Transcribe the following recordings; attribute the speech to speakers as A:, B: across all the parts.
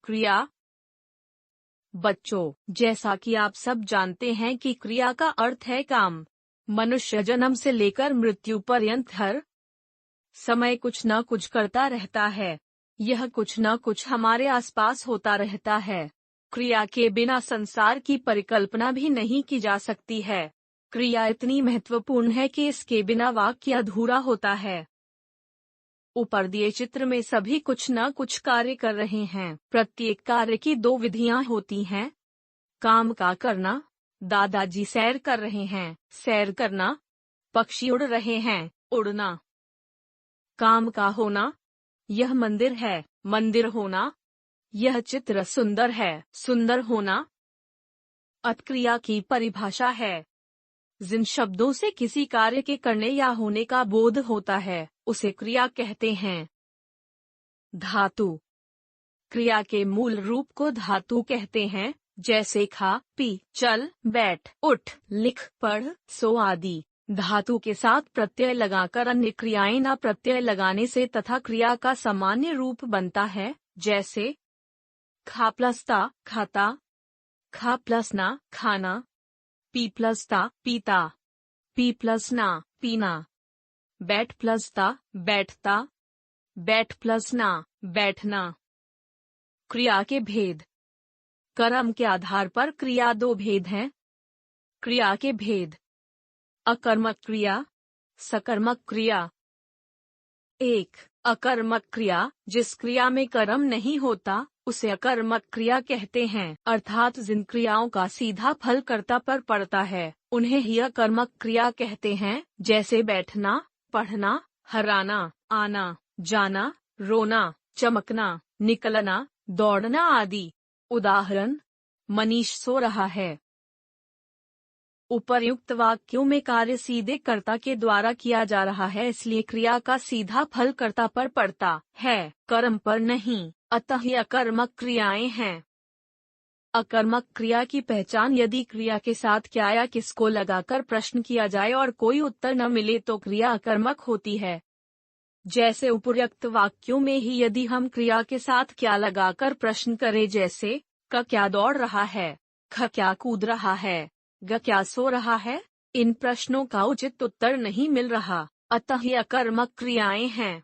A: क्रिया। बच्चों, जैसा कि आप सब जानते हैं कि क्रिया का अर्थ है काम। मनुष्य जन्म से लेकर मृत्यु पर्यंत हर समय कुछ न कुछ करता रहता है। यह कुछ न कुछ हमारे आसपास होता रहता है। क्रिया के बिना संसार की परिकल्पना भी नहीं की जा सकती है। क्रिया इतनी महत्वपूर्ण है कि इसके बिना वाक्य अधूरा होता है। ऊपर दिए चित्र में सभी कुछ न कुछ कार्य कर रहे हैं। प्रत्येक कार्य की दो विधियां होती हैं। काम का करना, दादाजी सैर कर रहे हैं, सैर करना। पक्षी उड़ रहे हैं, उड़ना। काम का होना, यह मंदिर है, मंदिर होना। यह चित्र सुंदर है, सुंदर होना। अतक्रिया की परिभाषा है, जिन शब्दों से किसी कार्य के करने या होने का बोध होता है उसे क्रिया कहते हैं। धातु। क्रिया के मूल रूप को धातु कहते हैं, जैसे खा, पी, चल, बैठ, उठ, लिख, पढ़, सो आदि। धातु के साथ प्रत्यय लगाकर अन्य क्रियाएं ना प्रत्यय लगाने से तथा क्रिया का सामान्य रूप बनता है, जैसे खा प्लस ता, खाता, खा प्लस ना, खाना, पी प्लस ता, पीता, पी प्लस ना, पीना, बैठ प्लस ता, बैठता, बैठ प्लस ना, बैठना। क्रिया के भेद। कर्म के आधार पर क्रिया दो भेद हैं। क्रिया के भेद: अकर्मक क्रिया, सकर्मक क्रिया। 1. अकर्मक क्रिया, जिस क्रिया में कर्म नहीं होता उसे अकर्मक क्रिया कहते हैं, अर्थात जिन क्रियाओं का सीधा फल कर्ता पर पड़ता है उन्हें ही अकर्मक क्रिया कहते हैं, जैसे बैठना, पढ़ना, हराना, आना, जाना, रोना, चमकना, निकलना, दौड़ना आदि। उदाहरण: मनीष सो रहा है। उपर्युक्त वाक्यों में कार्य सीधे कर्ता के द्वारा किया जा रहा है, इसलिए क्रिया का सीधा फल कर्ता पर पड़ता है, कर्म पर नहीं, अतः ये अकर्मक क्रियाएं हैं। अकर्मक क्रिया की पहचान: यदि क्रिया के साथ क्या या किसको लगाकर प्रश्न किया जाए और कोई उत्तर न मिले तो क्रिया अकर्मक होती है। जैसे उपर्युक्त वाक्यों में ही यदि हम क्रिया के साथ क्या लगाकर प्रश्न करें, जैसे क क्या दौड़ रहा है, ख क्या कूद रहा है, ग क्या सो रहा है, इन प्रश्नों का उचित उत्तर नहीं मिल रहा, अतः ये अकर्मक क्रियाएं हैं।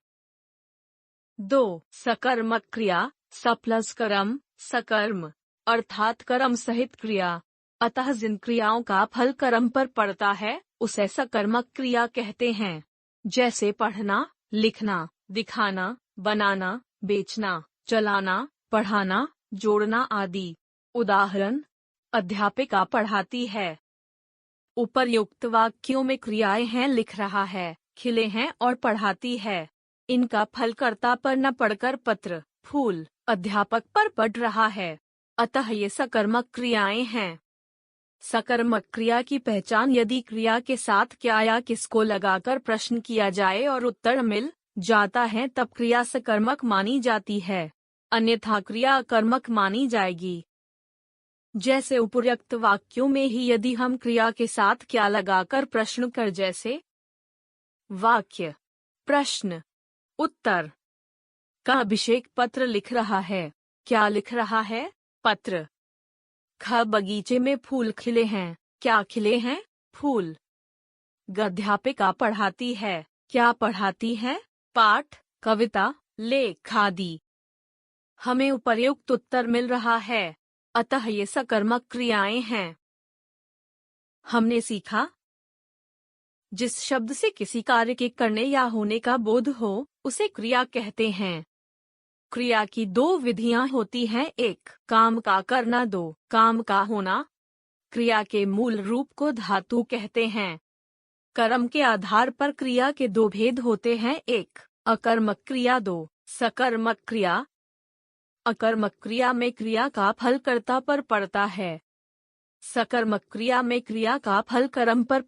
A: 2. सकर्मक क्रिया, स प्लस कर्म, सकर्म, अर्थात कर्म सहित क्रिया। अतः जिन क्रियाओं का फल कर्म पर पड़ता है उसे सकर्मक क्रिया कहते हैं, जैसे पढ़ना, लिखना, दिखाना, बनाना, बेचना, चलाना, पढ़ाना, जोड़ना आदि। उदाहरण: अध्यापिका पढ़ाती है। उपर्युक्त वाक्यों में क्रियाएं हैं लिख रहा है, खिले हैं और पढ़ाती है। इनका फल कर्ता पर न पड़कर पत्र, फूल, अध्यापक पर पड़ रहा है, अतः ये सकर्मक क्रियाएं हैं। सकर्मक क्रिया की पहचान: यदि क्रिया के साथ क्या या किसको लगाकर प्रश्न किया जाए और उत्तर मिल जाता है तब क्रिया सकर्मक मानी जाती है, अन्यथा क्रिया अकर्मक मानी जाएगी। जैसे उपर्युक्त वाक्यों में ही यदि हम क्रिया के साथ क्या लगाकर प्रश्न कर, जैसे वाक्य, प्रश्न, उत्तर। का अभिषेक पत्र लिख रहा है, क्या लिख रहा है, पत्र। ख बगीचे में फूल खिले हैं, क्या खिले हैं, फूल। ग अध्यापिका पढ़ाती है, क्या पढ़ाती है, पाठ, कविता, लेख आदि। हमें उपर्युक्त उत्तर मिल रहा है, अतः ये सकर्मक क्रियाएं हैं। हमने सीखा: जिस शब्द से किसी कार्य के करने या होने का बोध हो उसे क्रिया कहते हैं। क्रिया की दो विधियां होती हैं, 1. काम का करना, 2. काम का होना। क्रिया के मूल रूप को धातु कहते हैं। कर्म के आधार पर क्रिया के दो भेद होते हैं, 1. अकर्मक क्रिया, 2. सकर्मक क्रिया। अकर्मक क्रिया में क्रिया का फल कर्ता पर पड़ता है। सकर्मक क्रिया में क्रिया का फल कर्म पर